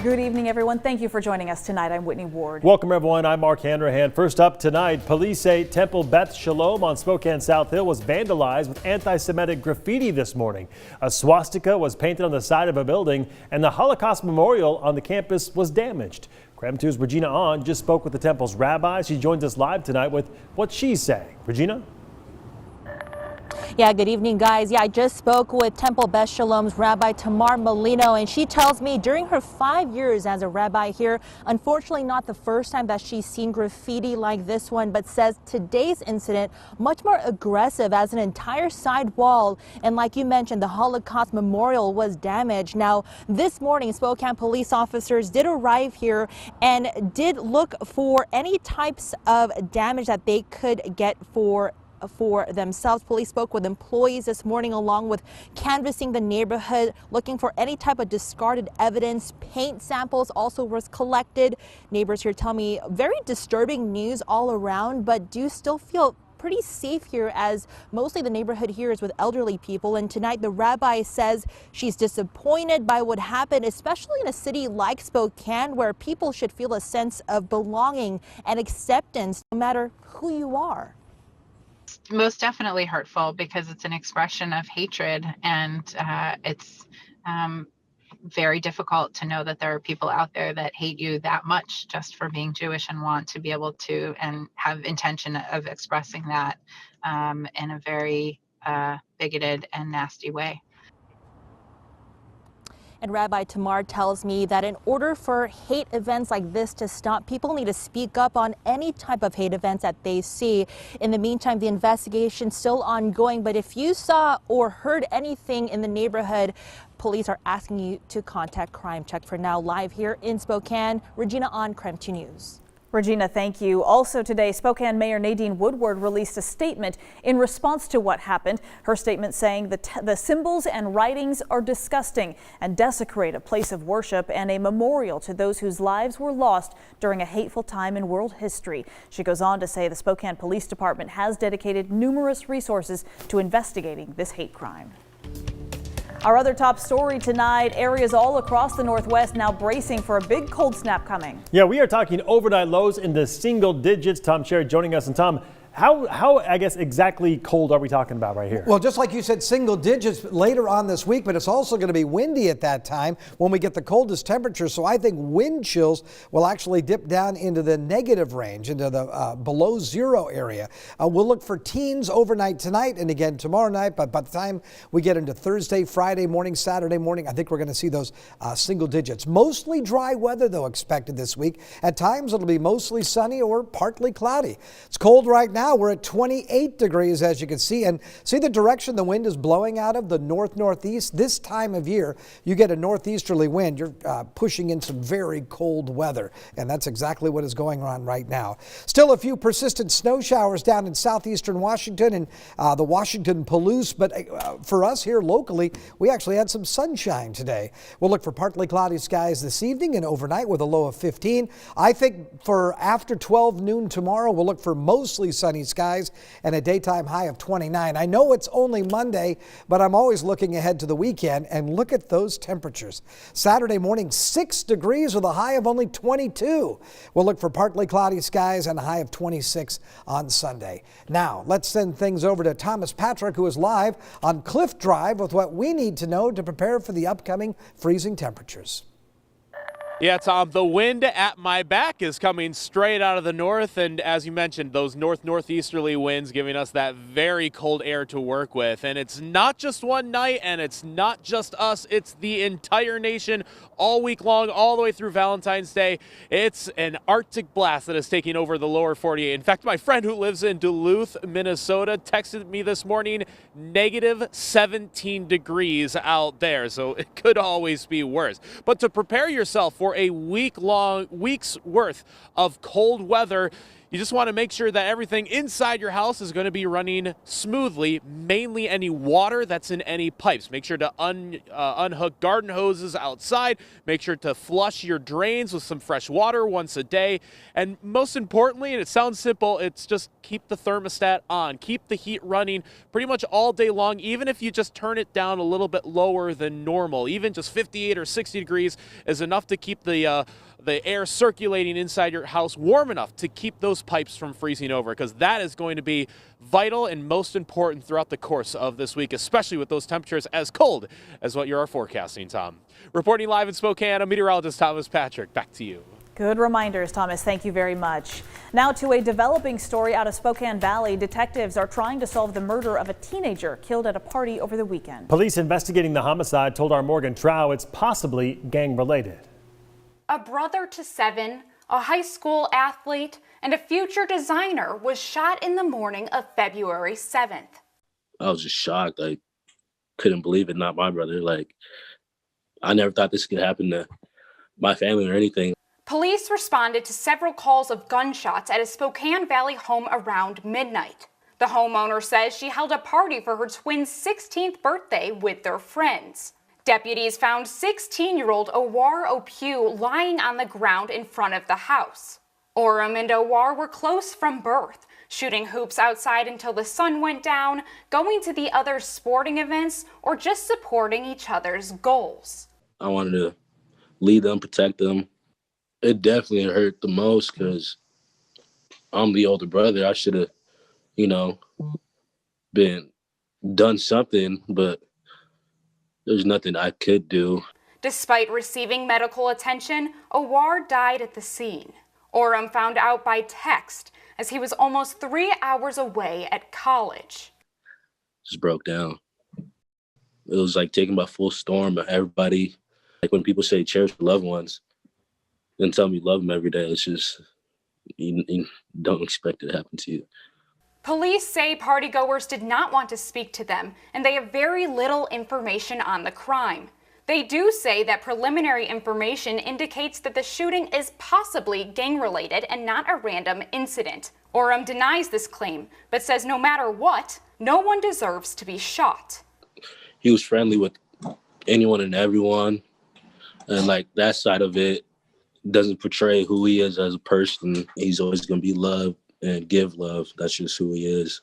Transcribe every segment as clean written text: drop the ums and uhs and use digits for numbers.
Good evening, everyone. Thank you for joining us tonight. I'm Whitney Ward. Welcome, everyone. I'm Mark Hanrahan. First up tonight, police say Temple Beth Shalom on Spokane South Hill was vandalized with anti-Semitic graffiti this morning. A swastika was painted on the side of a building, and the Holocaust memorial on the campus was damaged. KREM 2's Regina Ahn just spoke with the temple's rabbi. She joins us live tonight with what she's saying. Regina? Yeah, good evening, guys. Yeah, I just spoke with Temple Beth Shalom's Rabbi Tamar Molino, and she tells me during her 5 years as a rabbi here, unfortunately not the first time that she's seen graffiti like this one, but says today's incident much more aggressive as an entire side wall. And like you mentioned, the Holocaust memorial was damaged. Now, this morning, Spokane police officers did arrive here and did look for any types of damage that they could get for themselves. Police spoke with employees this morning along with canvassing the neighborhood, looking for any type of discarded evidence. Paint samples also was collected. Neighbors here tell me very disturbing news all around, but do still feel pretty safe here as mostly the neighborhood here is with elderly people. And tonight the rabbi says she's disappointed by what happened, especially in a city like Spokane where people should feel a sense of belonging and acceptance no matter who you are. Most definitely hurtful because it's an expression of hatred, and it's very difficult to know that there are people out there that hate you that much just for being Jewish and want to be able to and have intention of expressing that in a very bigoted and nasty way. And Rabbi Tamar tells me that in order for hate events like this to stop, people need to speak up on any type of hate events that they see. In the meantime, the investigation's still ongoing, but if you saw or heard anything in the neighborhood, police are asking you to contact Crime Check. For now, live here in Spokane, Regina Ahn, KREM 2 News. Regina, thank you. Also today, Spokane Mayor Nadine Woodward released a statement in response to what happened. Her statement saying the symbols and writings are disgusting and desecrate a place of worship and a memorial to those whose lives were lost during a hateful time in world history. She goes on to say the Spokane Police Department has dedicated numerous resources to investigating this hate crime. Our other top story tonight, areas all across the Northwest now bracing for a big cold snap coming. Yeah, we are talking overnight lows in the single digits. Tom Sherry joining us. And Tom, how I guess exactly cold are we talking about right here? Well, just like you said, single digits later on this week, but it's also going to be windy at that time when we get the coldest temperatures. So I think wind chills will actually dip down into the negative range, into the below zero area. We'll look for teens overnight tonight and again tomorrow night, but by the time we get into Thursday, Friday morning, Saturday morning, I think we're going to see those single digits. Mostly dry weather, though, expected this week. At times, it'll be mostly sunny or partly cloudy. It's cold right now. We're at 28 degrees, as you can see, and see the direction the wind is blowing out of, the north-northeast. This time of year, you get a northeasterly wind. You're pushing in some very cold weather, and that's exactly what is going on right now. Still a few persistent snow showers down in southeastern Washington and the Washington Palouse, but for us here locally, we actually had some sunshine today. We'll look for partly cloudy skies this evening and overnight with a low of 15. I think for after 12 noon tomorrow, we'll look for mostly sunny skies and a daytime high of 29. I know it's only Monday, but I'm always looking ahead to the weekend, and look at those temperatures. Saturday morning, 6 degrees with a high of only 22. We'll look for partly cloudy skies and a high of 26 on Sunday. Now, let's send things over to Thomas Patrick, who is live on Cliff Drive with what we need to know to prepare for the upcoming freezing temperatures. Yeah, Tom, the wind at my back is coming straight out of the north, and as you mentioned, those northeasterly winds giving us that very cold air to work with. And it's not just one night, and it's not just us, it's the entire nation all week long, all the way through Valentine's Day. It's an Arctic blast that is taking over the lower 48. In fact, my friend who lives in Duluth, Minnesota, texted me this morning, negative 17 degrees out there, so it could always be worse. But to prepare yourself for a week's worth of cold weather, You just want to make sure that everything inside your house is going to be running smoothly, mainly any water that's in any pipes. Make sure to unhook garden hoses outside. Make sure to flush your drains with some fresh water once a day. And most importantly, and it sounds simple, it's just keep the thermostat on. Keep the heat running pretty much all day long, even if you just turn it down a little bit lower than normal. Even just 58 or 60 degrees is enough to keep the air circulating inside your house warm enough to keep those pipes from freezing over, because that is going to be vital and most important throughout the course of this week, especially with those temperatures as cold as what you're forecasting, Tom. Reporting live in Spokane, I'm meteorologist Thomas Patrick. Back to you. Good reminders, Thomas. Thank you very much. Now to a developing story out of Spokane Valley. Detectives are trying to solve the murder of a teenager killed at a party over the weekend. Police investigating the homicide told our Morgan Trow it's possibly gang-related. A brother to 7, a high school athlete, and a future designer was shot in the morning of February 7th. I was just shocked. I couldn't believe it. Not my brother. Like, I never thought this could happen to my family or anything. Police responded to several calls of gunshots at a Spokane Valley home around midnight. The homeowner says she held a party for her twin's 16th birthday with their friends. Deputies found 16-year-old Owar Opew lying on the ground in front of the house. Oram and Owar were close from birth, shooting hoops outside until the sun went down, going to the other sporting events, or just supporting each other's goals. I wanted to lead them, protect them. It definitely hurt the most because I'm the older brother. I should have, done something, but there's nothing I could do. Despite receiving medical attention, Owar died at the scene. Oram found out by text as he was almost 3 hours away at college. Just broke down. It was like taken by full storm. Everybody, like when people say cherish your loved ones and tell me you love them every day, it's just, you don't expect it to happen to you. Police say partygoers did not want to speak to them, and they have very little information on the crime. They do say that preliminary information indicates that the shooting is possibly gang-related and not a random incident. Oram denies this claim, but says no matter what, no one deserves to be shot. He was friendly with anyone and everyone, and like that side of it doesn't portray who he is as a person. He's always going to be loved and give love. That's just who he is.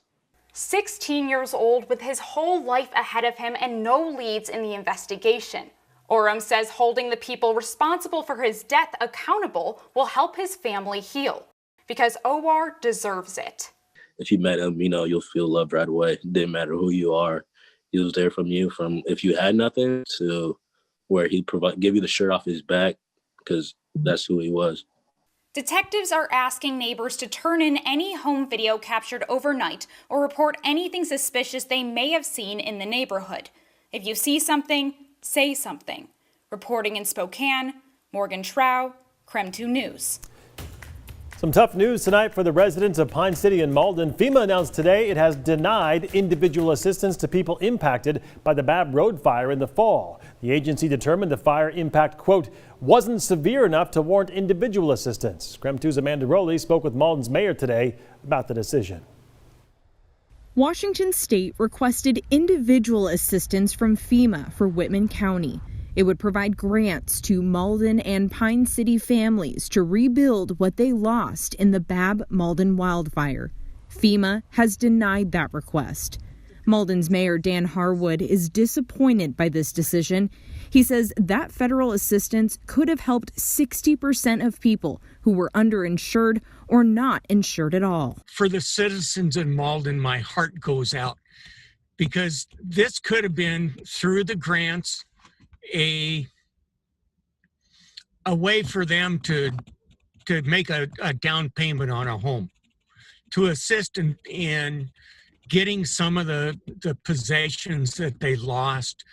16 years old with his whole life ahead of him and no leads in the investigation. Oram says holding the people responsible for his death accountable will help his family heal, because Owar deserves it. If you met him, you'll feel loved right away. It didn't matter who you are. He was there from you, from if you had nothing to where he'd give you the shirt off his back, because that's who he was. Detectives are asking neighbors to turn in any home video captured overnight or report anything suspicious they may have seen in the neighborhood. If you see something, say something. Reporting in Spokane, Morgan Trow, KREM 2 News. Some tough news tonight for the residents of Pine City and Malden. FEMA announced today it has denied individual assistance to people impacted by the Babb Road fire in the fall. The agency determined the fire impact, quote, wasn't severe enough to warrant individual assistance. KREM 2's Amanda Rowley spoke with Malden's mayor today about the decision. Washington State requested individual assistance from FEMA for Whitman County. It would provide grants to Malden and Pine City families to rebuild what they lost in the Babb-Malden wildfire. FEMA has denied that request. Malden's Mayor Dan Harwood is disappointed by this decision. He says that federal assistance could have helped 60% of people who were underinsured or not insured at all. For the citizens in Malden, my heart goes out because this could have been, through the grants, a way for them to make a down payment on a home, to assist in getting some of the possessions that they lost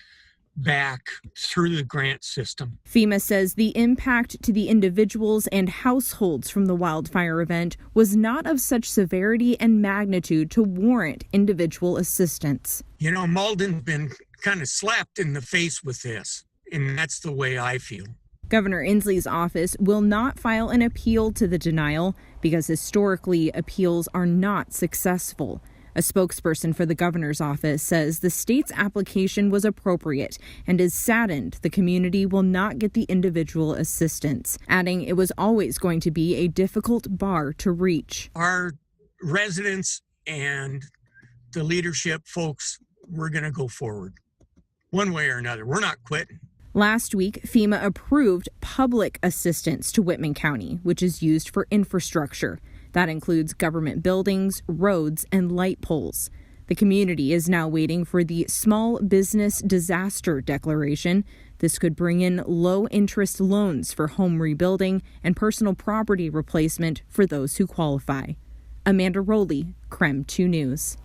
back through the grant system. FEMA says the impact to the individuals and households from the wildfire event was not of such severity and magnitude to warrant individual assistance. Malden's been kind of slapped in the face with this, and that's the way I feel. Governor Inslee's office will not file an appeal to the denial because historically appeals are not successful. A spokesperson for the governor's office says the state's application was appropriate and is saddened the community will not get the individual assistance, adding it was always going to be a difficult bar to reach. Our residents and the leadership folks, we're going to go forward one way or another. We're not quitting. Last week, FEMA approved public assistance to Whitman County, which is used for infrastructure. That includes government buildings, roads, and light poles. The community is now waiting for the Small Business Disaster Declaration. This could bring in low-interest loans for home rebuilding and personal property replacement for those who qualify. Amanda Rowley, KREM 2 News.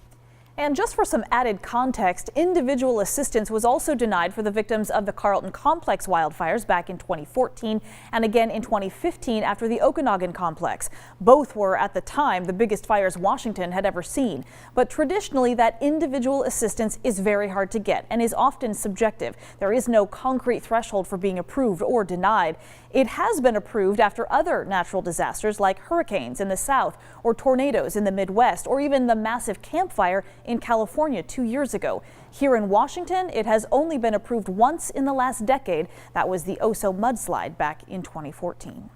And just for some added context, individual assistance was also denied for the victims of the Carlton Complex wildfires back in 2014 and again in 2015 after the Okanagan Complex. Both were at the time the biggest fires Washington had ever seen. But traditionally, that individual assistance is very hard to get and is often subjective. There is no concrete threshold for being approved or denied. It has been approved after other natural disasters like hurricanes in the south or tornadoes in the Midwest or even the massive Camp Fire in California 2 years ago. Here in Washington, it has only been approved once in the last decade. That was the Oso mudslide back in 2014.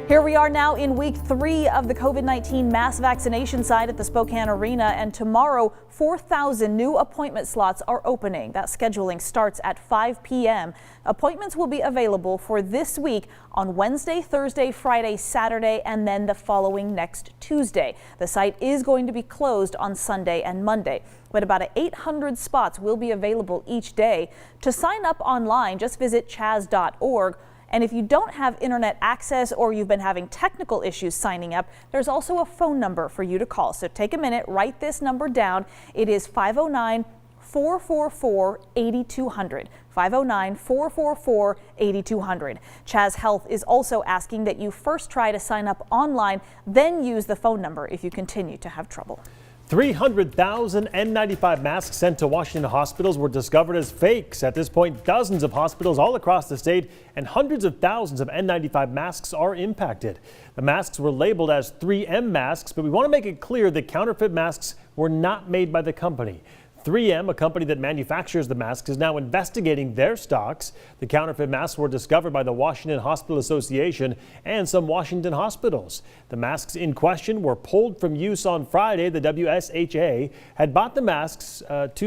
Here we are now in week 3 of the COVID-19 mass vaccination site at the Spokane Arena, and tomorrow 4,000 new appointment slots are opening. That scheduling starts at 5 p.m. Appointments will be available for this week on Wednesday, Thursday, Friday, Saturday, and then the following next Tuesday. The site is going to be closed on Sunday and Monday, but about 800 spots will be available each day. To sign up online, just visit chaz.org. And if you don't have internet access or you've been having technical issues signing up, there's also a phone number for you to call. So take a minute, write this number down. It is 509-444-8200. 509-444-8200. Chaz Health is also asking that you first try to sign up online, then use the phone number if you continue to have trouble. 300,000 N95 masks sent to Washington hospitals were discovered as fakes. At this point, dozens of hospitals all across the state and hundreds of thousands of N95 masks are impacted. The masks were labeled as 3M masks, but we want to make it clear that counterfeit masks were not made by the company. 3M, a company that manufactures the masks, is now investigating their stocks. The counterfeit masks were discovered by the Washington Hospital Association and some Washington hospitals. The masks in question were pulled from use on Friday. The WSHA had bought the masks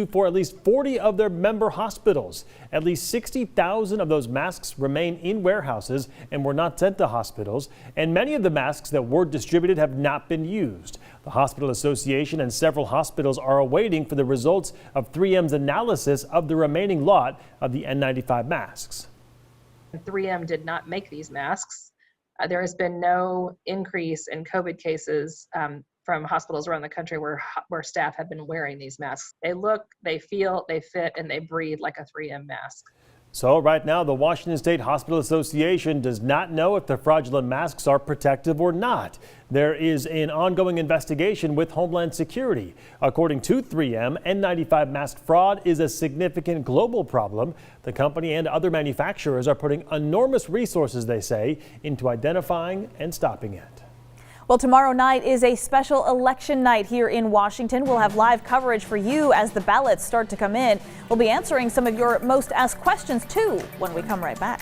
for at least 40 of their member hospitals. At least 60,000 of those masks remain in warehouses and were not sent to hospitals, and many of the masks that were distributed have not been used. The Hospital Association and several hospitals are awaiting for the results of 3M's analysis of the remaining lot of the N95 masks. 3M did not make these masks. There has been no increase in COVID cases from hospitals around the country where staff have been wearing these masks. They look, they feel, they fit, and they breathe like a 3M mask. So right now, the Washington State Hospital Association does not know if the fraudulent masks are protective or not. There is an ongoing investigation with Homeland Security. According to 3M, N95 mask fraud is a significant global problem. The company and other manufacturers are putting enormous resources, they say, into identifying and stopping it. Well, tomorrow night is a special election night here in Washington. We'll have live coverage for you as the ballots start to come in. We'll be answering some of your most asked questions, too, when we come right back.